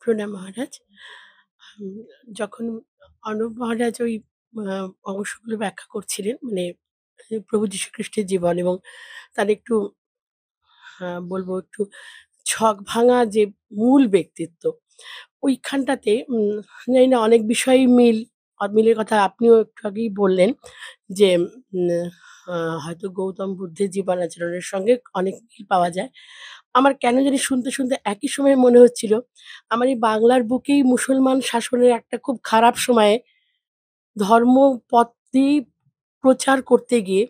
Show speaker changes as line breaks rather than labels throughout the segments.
প্রণাম মহারাজ। উম যখন অর্ণব মহারাজ ওই আ অংশগুলো ব্যাখ্যা করছিলেন, মানে প্রভু যীশু খ্রিস্টের জীবন এবং তার একটু বলবো একটু ছক ভাঙা যে মূল ব্যক্তিত্ব, ওইখানটাতে জানি না অনেক বিষয়েই মিলের কথা আপনিও একটু আগেই বললেন যে উম হয়তো গৌতম বুদ্ধের জীবন আচরণের সঙ্গে অনেক মিল পাওয়া যায়। আমার কেন জানি শুনতে একই সময়ে মনে হচ্ছিল, আমার এই বাংলার বুকেই মুসলমান শাসনের একটা খুব খারাপ সময়ে ধর্মপথটি প্রচার করতে গিয়ে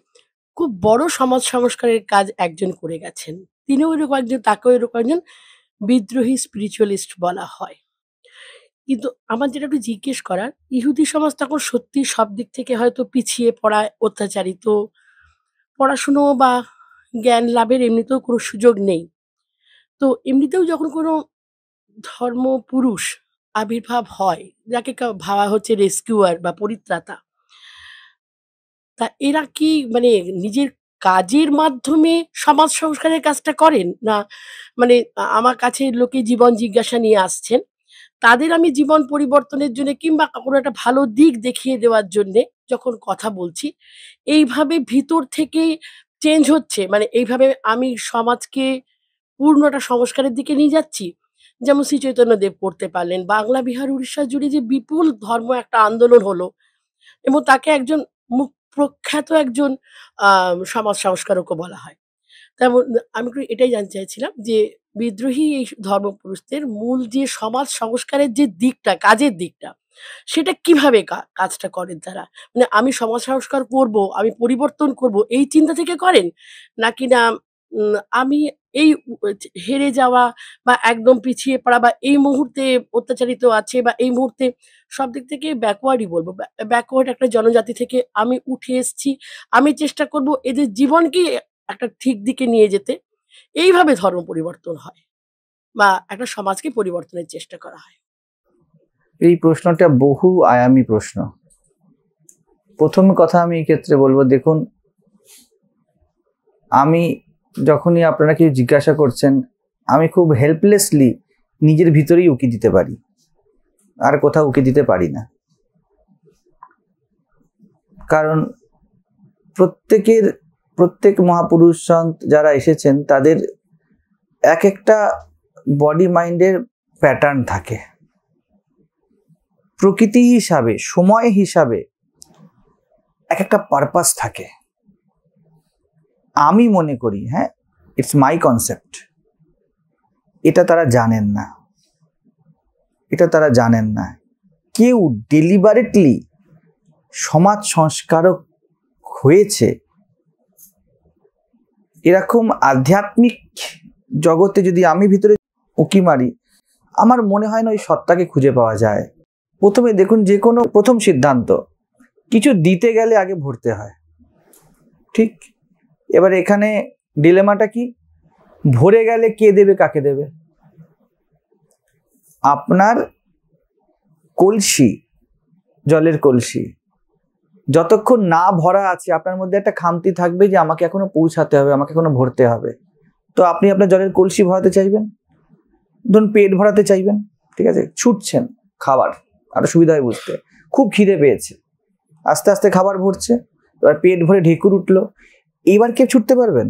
খুব বড় সমাজ সংস্কারের কাজ একজন করে গেছেন। তিনিও এরকম একজন, তাকেও এরকম একজন বিদ্রোহী স্পিরিচুয়ালিস্ট বলা হয়। কিন্তু আমার যেটা একটু জিজ্ঞেস করার, ইহুদি সমাজ তখন সত্যিই সব দিক থেকে হয়তো পিছিয়ে পড়ায় অত্যাচারিত। পড়াশুনো বা জ্ঞান লাভের এমনিতেও কোনো সুযোগ নেই। তো এমনিতেও যখন কোনো ধর্মপুরুষ আবির্ভাব হয়, যাকে ভাবা হচ্ছে রেস্কিউয়ার বা পরিত্রাতা। তা এরা কি মানে নিজের কাজের মাধ্যমে সমাজ সংস্কারের কাজটা করেন? না মানে আমার কাছে লোকে জীবন জিজ্ঞাসা নিয়ে আসছেন। তাদের আমি জীবন পরিবর্তনের জন্যে কিংবা কোনো একটা ভালো দিক দেখিয়ে দেওয়ার জন্যে যখন কথা বলছি, এইভাবে ভিতর থেকে চেঞ্জ হচ্ছে। মানে এইভাবে আমি সমাজকে পূর্ণ একটা সংস্কারের দিকে নিয়ে যাচ্ছি। যেমন শ্রী চৈতন্যদেব করতে পারলেন। বাংলা, বিহার, উড়িষ্যা জুড়ে যে বিপুল ধর্ম একটা আন্দোলন হলো এবং তাকে একজন প্রখ্যাত একজন আ সমাজ সংস্কারকও বলা হয়। তেমন আমি একটু এটাই জানতে চাইছিলাম যে বিদ্রোহী এই ধর্মপুরুষদের মূল যে সমাজ সংস্কারের যে দিকটা, কাজের দিকটা, সেটা কিভাবে কাজটা করেন তারা? মানে আমি সমাজ সংস্কার করব, আমি পরিবর্তন করব এই চিন্তা থেকে করেন? নাকি না আমি এই হেরে যাওয়া বা একদম পিছিয়ে পড়া বা এই মুহূর্তে অত্যাচারিত আছে বা এই মুহূর্তে সব দিক থেকে ব্যাকওয়ার্ডই বলব। ব্যাকওয়ার্ড একটা জনজাতি থেকে আমি উঠে এসছি। আমি চেষ্টা করব এদের জীবনকে একটা ঠিক দিকে নিয়ে যেতে। এইভাবে ধর্ম পরিবর্তন হয় বা একটা সমাজকে পরিবর্তনের চেষ্টা করা হয়।
এই প্রশ্নটা বহু আয়ামী প্রশ্ন। প্রথম কথা আমি এই ক্ষেত্রে বলবো, দেখুন, আমি যখনই আপনারা কেউ জিজ্ঞাসা করছেন, আমি খুব হেল্পলেসলি নিজের ভিতরেই উকি দিতে পারি, আর কোথাও উকি দিতে পারি না। কারণ প্রত্যেক মহাপুরুষ সন্ত যারা এসেছেন তাদের এক একটা বডি মাইন্ডের প্যাটার্ন থাকে, প্রকৃতি হিসাবে, সময় হিসাবে এক একটা পারপাস থাকে। আমি মনে করি, হ্যাঁ, ইটস মাই কনসেপ্ট, এটা তারা জানেন না। কেউ ডেলিবারেটলি সমাজ সংস্কারক হয়েছে এরকম আধ্যাত্মিক জগতে যদি আমি ভিতরে উঁকি মারি, আমার মনে হয় না ওই সত্তাকে খুঁজে পাওয়া যায়। প্রথমে দেখুন, যে কোনো প্রথম সিদ্ধান্ত, কিছু দিতে গেলে আগে ভরতে হয়, ঠিক? এবার এখানে ডিলেমাটা কি? ভরে গেলে কে দেবে, কাকে দেবে? আপনার কলসি, জলের কলসি যতক্ষণ না ভরা আছে, আপনার মধ্যে একটা খামতি থাকবে যে আমাকে এখনো পৌঁছাতে হবে, আমাকে এখনো ভরতে হবে। তো আপনি আপনার জলের কলসি ভরাতে চাইবেন, ধরুন পেট ভরাতে চাইবেন, ঠিক আছে, ছুটছেন খাবার, আরো সুবিধা হয় বুঝতে। খুব খিদে পেয়েছে, আস্তে আস্তে খাবার ভরছে, এবার পেট ভরে ঢেকুর উঠলো, এবার কে ছুটতে পারবেন?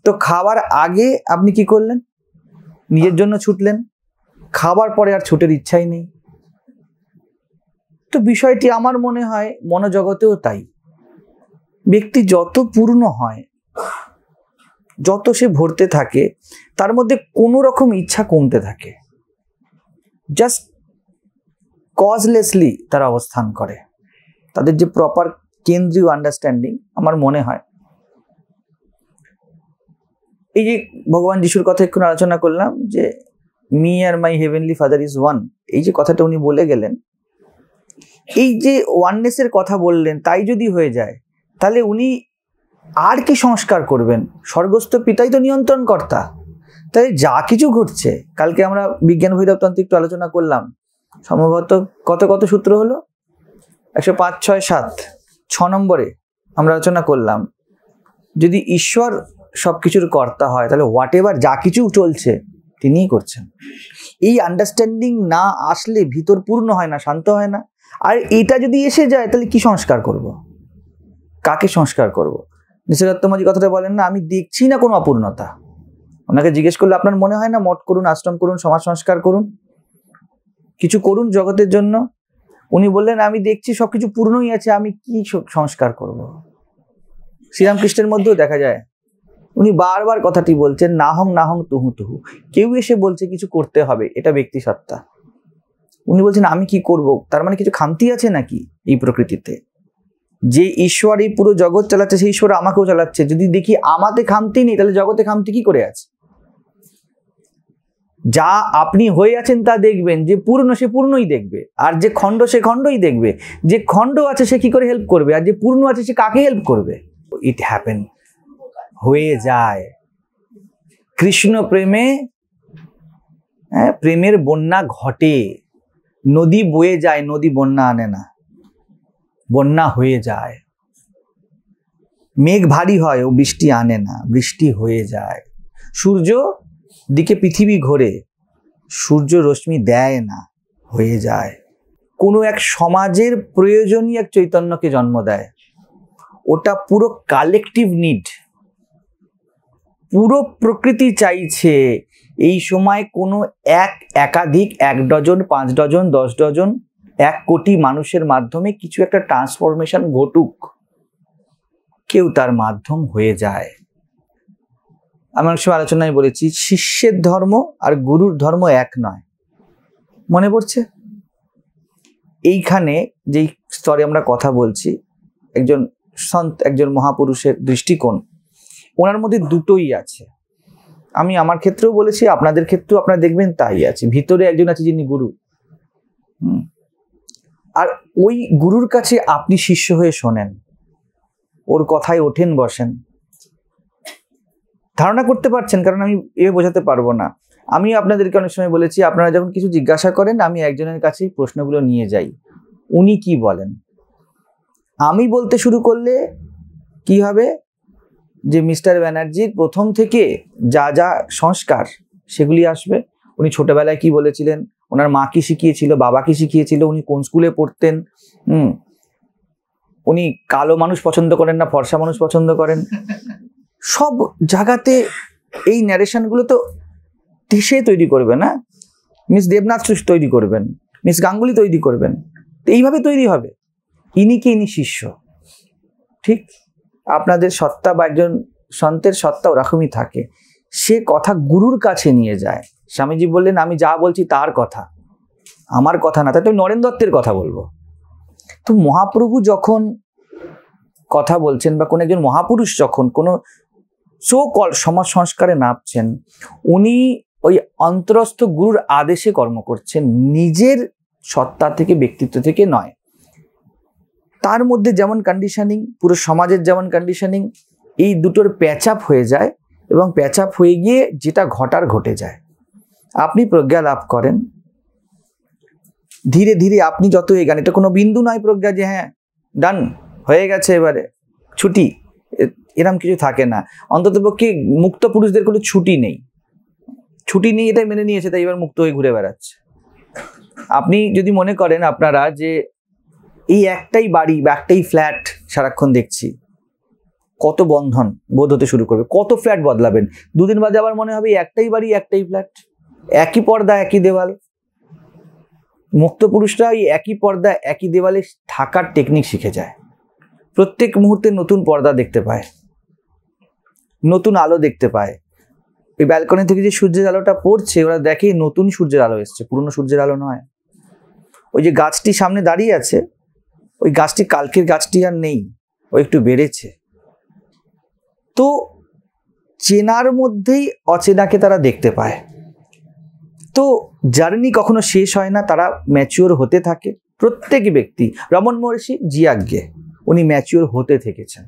তো খাবার আগে আপনি কি করলেন? নিজের জন্য ছুটলেন, খাবার পরে আর ছুটের ইচ্ছাই নেই। তো বিষয়টি আমার মনে হয় মনোজগতেও তাই। ব্যক্তি যত পূর্ণ হয়, যত সে ভরতে থাকে, তার মধ্যে কোনো রকম ইচ্ছা কমতে থাকে, জাস্ট কজলেসলি তারা অবস্থান করে। তাদের যে প্রপার কেন্দ্রীয় আন্ডারস্ট্যান্ডিং, আমার মনে হয় এই যে ভগবান যিশুর কথা একটু আলোচনা করলাম যে মি আর my heavenly father is one, এই যে কথাটা উনি বলে গেলেন, এই যে ওয়াননেসের কথা বললেন, তাই যদি হয়ে যায় তাহলে উনি আর কি সংস্কার করবেন? স্বর্গস্থ পিতাই তো নিয়ন্ত্রণ কর্তা। তাই যা কিছু ঘটছে, কালকে আমরা বিজ্ঞান ভৈরবতন্ত্র একটু আলোচনা করলাম, সম্ভবত কত সূত্র হলো, 105, 6, 7, 6 নম্বরে আমরা আলোচনা করলাম, যদি ঈশ্বর সবকিছুর কর্তা হয় তাহলে হোয়াট এভার যা কিছু চলছে তিনিই করছেন। এই আন্ডারস্ট্যান্ডিং না আসলে ভিতর পূর্ণ হয় না, শান্ত হয় না। আর এটা যদি এসে যায় তাহলে কি সংস্কার করব, কাকে সংস্কার করব? নিসর্গোত্তমজি কথাটা বলেন না, আমি দেখছি না কোনো অপূর্ণতা। ওনাকে জিজ্ঞেস করলে আপনার মনে হয় না মঠ করুন, আশ্রম করুন, সমাজ সংস্কার করুন, কিছু করুন জগতের জন্য? উনি বললেন আমি দেখছি সবকিছু পূর্ণই আছে, আমি কি সংস্কার করব? শ্রীরামকৃষ্ণের মধ্যেও দেখা যায় উনি বারবার কথাটি বলছেন, নাহং নাহং তুহু তুহু। কেউ এসে বলছে কিছু করতে হবে, এটা ব্যক্তি সত্তা। উনি বলছেন আমি কি করব? তার মানে কিছু খামতি আছে নাকি এই প্রকৃতিতে? যে ঈশ্বর এই পুরো জগৎ চালাচ্ছে সেই ঈশ্বর আমাকেও চালাচ্ছে। যদি দেখি আমাতে খামতি নেই তাহলে জগতে খামতি কি করে আছে? যা আপনি হয়ে আছেন তা দেখবেন, যে পূর্ণ সে পূর্ণই দেখবে, আর যে খণ্ড সে খণ্ডই দেখবে। যে খণ্ড আছে সে কি করে হেল্প করবে, আর যে পূর্ণ আছে সে কাকে হেল্প করবে? ইট হ্যাপেন, হয়ে যায়। কৃষ্ণ প্রেমে প্রেমের বন্যা ঘটে, নদী বয়ে যায়, নদী বন্যা আনে না, বন্যা হয়ে যায়। মেঘ ভারী হয়, ও বৃষ্টি আনে না, বৃষ্টি হয়ে যায়। সূর্য দিকে পৃথিবী ঘোরে, সূর্য রশ্মি দেয় না, হয়ে যায়। কোনো এক সমাজের প্রয়োজনীয় এক চৈতন্যকে জন্ম দেয়, ওটা পুরো কালেকটিভ নিড। পুরো প্রকৃতি চাইছে এই সময় কোনো একাধিক 1 ডজন 5 ডজন 10 ডজন 1 কোটি মানুষের মাধ্যমে কিছু একটা ট্রান্সফরমেশন ঘটুক, কেউ তার মাধ্যম হয়ে যায়। আমার সময় আলোচনায় বলেছি শিষ্যের ধর্ম আর গুরুর ধর্ম এক নয়, মনে পড়ছে? এইখানে যেই স্তরে আমরা কথা বলছি, একজন সন্ত, একজন মহাপুরুষের দৃষ্টিকোণ, ওনার মধ্যে দুটোই আছে। আমি আমার ক্ষেত্রেও বলেছি, আপনাদের ক্ষেত্রেও আপনারা দেখবেন তাই আছে। ভিতরে একজন আছে যিনি গুরু, আর ওই গুরুর কাছে আপনি শিষ্য হয়ে শোনেন, ওর কথায় ওঠেন বসেন। ধারণা করতে পারছেন? কারণ আমি বোঝাতে পারবো না। আমি আপনাদেরকে অনেক সময় বলেছি, আপনারা যখন কিছু জিজ্ঞাসা করেন আমি একজনের কাছেই প্রশ্নগুলো নিয়ে যাই, উনি কি বলেন। আমি বলতে শুরু করলে কি হবে, যে মিস্টার ব্যানার্জির প্রথম থেকে যা যা সংস্কার সেগুলি আসবে। উনি ছোটবেলায় কি বলেছিলেন, ওনার মা কি শিখিয়েছিল, বাবা কি শিখিয়েছিল, উনি কোন স্কুলে পড়তেন, উনি কালো মানুষ পছন্দ করেন না ফর্সা মানুষ পছন্দ করেন, সব জায়গাতে এই ন্যারেশনগুলো তো সে তৈরি করবে না, মিস দেবনাথ তৈরি করবেন, মিস গাঙ্গুলি তৈরি করবেন, তো এইভাবে তৈরি হবে। ইনি শিষ্য। ঠিক আপনাদের সত্তা বা একজন সন্তের সত্তা ওরকমই থাকে, সে কথা গুরুর কাছে নিয়ে যায়। স্বামীজি বললেন আমি যা বলছি তার কথা, আমার কথা না, তাই তো নরেন দত্তের কথা বলবো। তো মহাপ্রভু যখন কথা বলছেন বা কোন একজন মহাপুরুষ যখন কোনো সো কল সমাজ সংস্কারে নামছেন, উনি ওই অন্তরস্থ গুরুর আদেশে কর্ম করছেন, নিজের সত্তা থেকে ব্যক্তিত্ব থেকে নয়। তার মধ্যে যেমন কন্ডিশনিং, পুরো সমাজের যেমন কন্ডিশনিং, এই দুটোর প্যাচআপ হয়ে যায়, এবং প্যাচআপ হয়ে গিয়ে যেটা ঘটার ঘটে যায়। আপনি প্রজ্ঞা লাভ করেন, ধীরে ধীরে আপনি যত এগান, এটা কোনো বিন্দু নয় প্রজ্ঞা যে হ্যাঁ ডান হয়ে গেছে এবারে ছুটি, এরম কিছু থাকে না। অন্ততপক্ষে মুক্ত পুরুষদের কোনো ছুটি নেই, ছুটি নেই এটাই মেনে নিয়েছে, তাই এবার মুক্ত হয়ে ঘুরে বেড়াচ্ছে। আপনি যদি মনে করেন আপনারা যে এই একটাই বাড়ি বা একটাই ফ্ল্যাট সারাক্ষণ দেখছি, কত বন্ধন বোধ হতে শুরু করবে, কত ফ্ল্যাট বদলাবেন, দুদিন বাদে আবার মনে হবে একটাই বাড়ি একটাই ফ্ল্যাট, একই পর্দা একই দেওয়াল। মুক্ত পুরুষরা এই একই পর্দা একই দেওয়ালে থাকার টেকনিক শিখে যায়, প্রত্যেক মুহূর্তে নতুন পর্দা দেখতে পায়, নতুন আলো দেখতে পায়। ওই ব্যালকনি থেকে যে সূর্যের আলোটা পড়ছে, ওরা দেখে নতুন সূর্যের আলো এসছে, পুরনো সূর্যের আলো নয়। ওই যে গাছটি সামনে দাঁড়িয়ে আছে, ওই গাছটি কালকের গাছটি আর নেই, ও একটু বেড়েছে। তো চেনার মধ্যেই অচেনাকে তারা দেখতে পায়। তো জার্নি কখনো শেষ হয় না, তারা ম্যাচিওর হতে থাকে প্রত্যেক ব্যক্তি। রমন মহর্ষি জিয়াজ্ঞে, উনি ম্যাচিওর হতে থেকেছেন।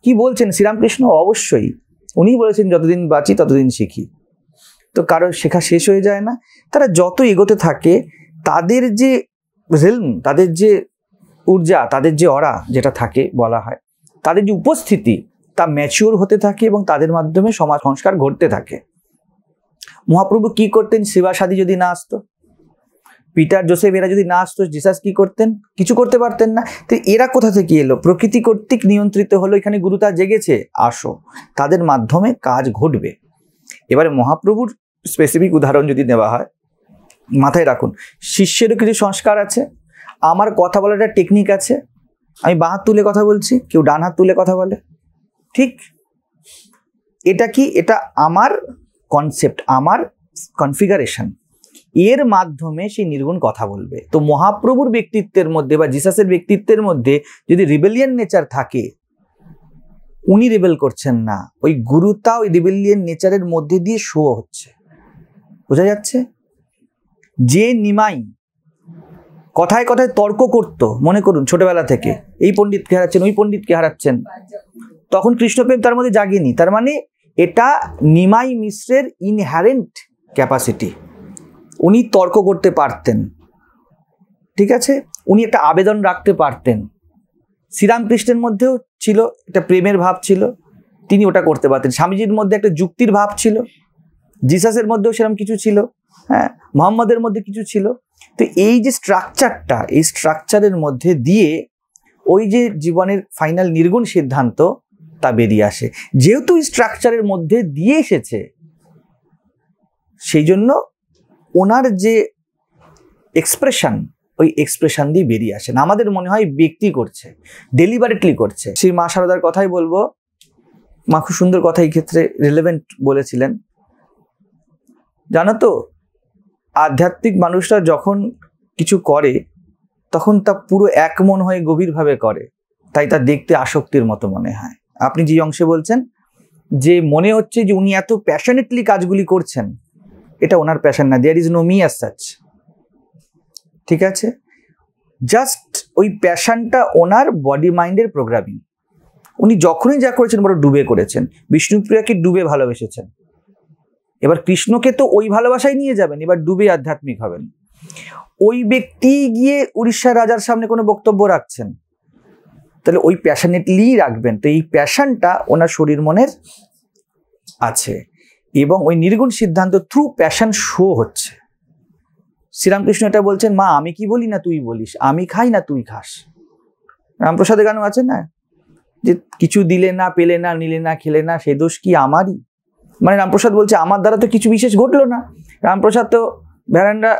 কি বলছেন শ্রীরামকৃষ্ণ? অবশ্যই উনি বলেছেন যতদিন বাঁচি ততদিন শিখি। তো কারোর শেখা শেষ হয়ে যায় না। তারা যত এগোতে থাকে, তাদের যে রিলম, তাদের যে ঊর্জা, তাদের যে অরা যেটা থাকে বলা হয়, তাদের যে উপস্থিতি, তা ম্যাচিওর হতে থাকে এবং তাদের মাধ্যমে সমাজ সংস্কার ঘটতে থাকে। মহাপ্রভু কি করতেন? সেবা সাদী যদি না আসতো, পিটার জোসেফ এরা যদি না আসতো, জিসাস কি করতেন? কিছু করতে পারতেন না। তো এরা কোথা থেকে এলো? প্রকৃতি কর্তৃক নিয়ন্ত্রিত হলো। এখানে গুরুতা জেগেছে, আসো, তাদের মাধ্যমে কাজ ঘটবে। এবারে মহাপ্রভুর স্পেসিফিক উদাহরণ যদি নেওয়া হয়, মাথায় রাখুন, শিষ্যেরও কিছু সংস্কার আছে, আমার কথা বলার একটা টেকনিক আছে। আমি বাঁ হাত তুলে কথা বলছি, কেউ ডান হাত তুলে কথা বলে, ঠিক? এটা কি? এটা আমার কনসেপ্ট, আমার কনফিগারেশন। এর মাধ্যমে সেই নির্গুণ কথা বলবে। তো মহাপ্রভুর ব্যক্তিত্বের মধ্যে বা জিসাসের ব্যক্তিত্বের মধ্যে যদি রিবেলিয়ান নেচার থাকে, উনি রিবেল করছেন না, ওই গুরুতা ওই রিবেলিয়ান নেচারের মধ্যে দিয়ে শো হচ্ছে। বোঝা যাচ্ছে? যে নিমাই কথায় কথায় তর্ক করত, মনে করুন ছোটবেলা থেকে, এই পণ্ডিতকে হারাচ্ছেন, ওই পণ্ডিতকে হারাচ্ছেন, তখন কৃষ্ণপ্রেম তার মধ্যে জাগেনি। তার মানে এটা নিমাই মিশ্রের ইনহ্যারেন্ট ক্যাপাসিটি। উনি তর্ক করতে পারতেন, ঠিক আছে, উনি একটা আবেদন রাখতে পারতেন। শ্রীরামকৃষ্ণের মধ্যেও ছিল একটা প্রেমের ভাব ছিল, তিনি ওটা করতে পারতেন। স্বামীজির মধ্যে একটা যুক্তির ভাব ছিল, জিসাসের মধ্যেও সেরকম কিছু ছিল, হ্যাঁ, মোহাম্মদের মধ্যে কিছু ছিল। তো এই যে স্ট্রাকচারটা, এই স্ট্রাকচারের মধ্যে দিয়ে ওই যে জীবনের ফাইনাল নির্গুণ সিদ্ধান্ত তা বেরিয়ে আসে। যেহেতু এই স্ট্রাকচারের মধ্যে দিয়ে এসেছে, সেই জন্য ওনার যে এক্সপ্রেশন, ওই এক্সপ্রেশন দিয়ে বেরিয়ে আসেন। আমাদের মনে হয় ব্যক্তি করছে, ডেলিবারেটলি করছে। শ্রী মা শারদার কথাই বলবো, মা খুব সুন্দর কথা এই ক্ষেত্রে রিলেভেন্ট বলেছিলেন। জানো তো, আধ্যাত্মিক মানুষরা যখন কিছু করে তখন তা পুরো এক মন হয়ে গভীরভাবে করে, তাই তা দেখতে আসক্তির মতো মনে হয়। আপনি যে অংশে বলছেন যে মনে হচ্ছে যে উনি এত প্যাশনেটলি কাজগুলি করছেন, এটা ওনার প্যাশন না, there is no me as such, ঠিক আছে? জাস্ট ওই প্যাশনটা ওনার বডি মাইন্ডের প্রোগ্রামিং। উনি যখনই যা করেছেন বড় ডুবে করেছেন। বিষ্ণুপ্রিয়াকে ডুবে ভালোবেসেছেন, এবার কৃষ্ণকে তো ওই ভালোবাসায় নিয়ে যাবেন, এবার ডুবে আধ্যাত্মিক হবেন। ওই ব্যক্তি গিয়ে উড়িষ্যার রাজার সামনে কোনো বক্তব্য রাখছেন, তাহলে ওই প্যাশনেটলি রাখবেন। তো এই প্যাশনটা ওনার শরীর মনের আছে, এবং ওই নির্গুণ সিদ্ধান্ত থ্রু প্যাশন শো হচ্ছে। শ্রীরামকৃষ্ণ এটা বলছেন, মা আমি কি বলি না তুই বলিস, আমি খাই না তুই খাস। রামপ্রসাদের গানও আছে না, যে কিছু দিলে না, পেলে না, নিলে না, খেলে না, সে দোষ কি আমারই। মানে রামপ্রসাদ বলছে আমার দ্বারা তো কিছু বিশেষ ঘটলো না। রামপ্রসাদ তো ভ্যারান্ডা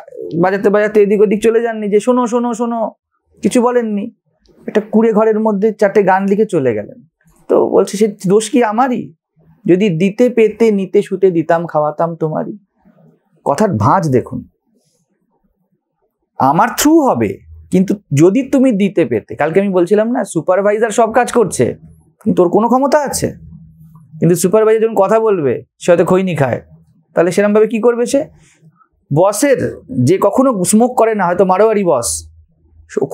বাজাতে বাজাতে এদিক ওদিক চলে যাননি যে শোনো শোনো শোনো, কিছু বলেননি। একটা কুড়ে ঘরের মধ্যে 4টে গান লিখে চলে গেলেন। তো বলছে সে দোষ কি আমারই, যদি দিতে পেতে নিতে শুতে দিতাম খাওয়াতাম তোমারই। কথার ভাঁজ দেখুন, আমার থ্রু হবে, কিন্তু যদি তুমি দিতে পেতে। কালকে আমি বলছিলাম না, সুপারভাইজার সব কাজ করছে কিন্তু ওর কোনো ক্ষমতা আছে, কিন্তু সুপারভাইজার যখন কথা বলবে সে হয়তো খৈনি খায়, তাহলে সেরকমভাবে কি করবে সে? বসের যে কখনো স্মোক করে না, হয়তো মারোয়ারি বস,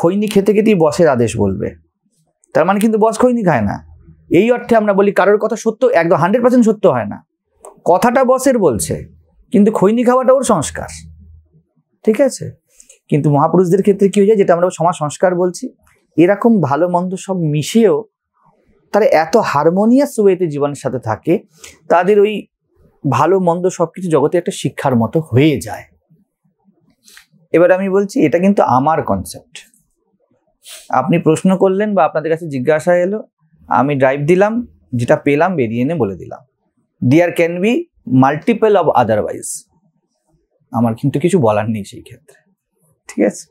খৈনি খেতে খেতেই বসের আদেশ বলবে, তার মানে কিন্তু বস খৈনি খায় না। এই অর্থে আমরা বলি কারোর কথা সত্য একদম 100% সত্য হয় না, কথাটা বসের বলছে, কিন্তু খৈনি খাওয়াটা ওর সংস্কার, ঠিক আছে? কিন্তু মহাপুরুষদের ক্ষেত্রে কি হয়ে যায়, যেটা আমরা সমাজ সংস্কার বলছি, এরকম ভালো মন্দ সব মিশিয়েও তারা এত হারমোনিয়াস ওয়েতে জীবনের সাথে থাকে, তাদের ওই ভালো মন্দ সবকিছু জগতে একটা শিক্ষার মতো হয়ে যায়। এবার আমি বলছি এটা কিন্তু আমার কনসেপ্ট। আপনি প্রশ্ন করলেন বা আপনাদের কাছে জিজ্ঞাসা এলো, আমি ড্রাইভ দিলাম, যেটা পেলাম বেরিয়ে এনে বলে দিলাম। There can be multiple of otherwise, আমার কিন্তু কিছু বলার নেই সেই ক্ষেত্রে, ঠিক আছে?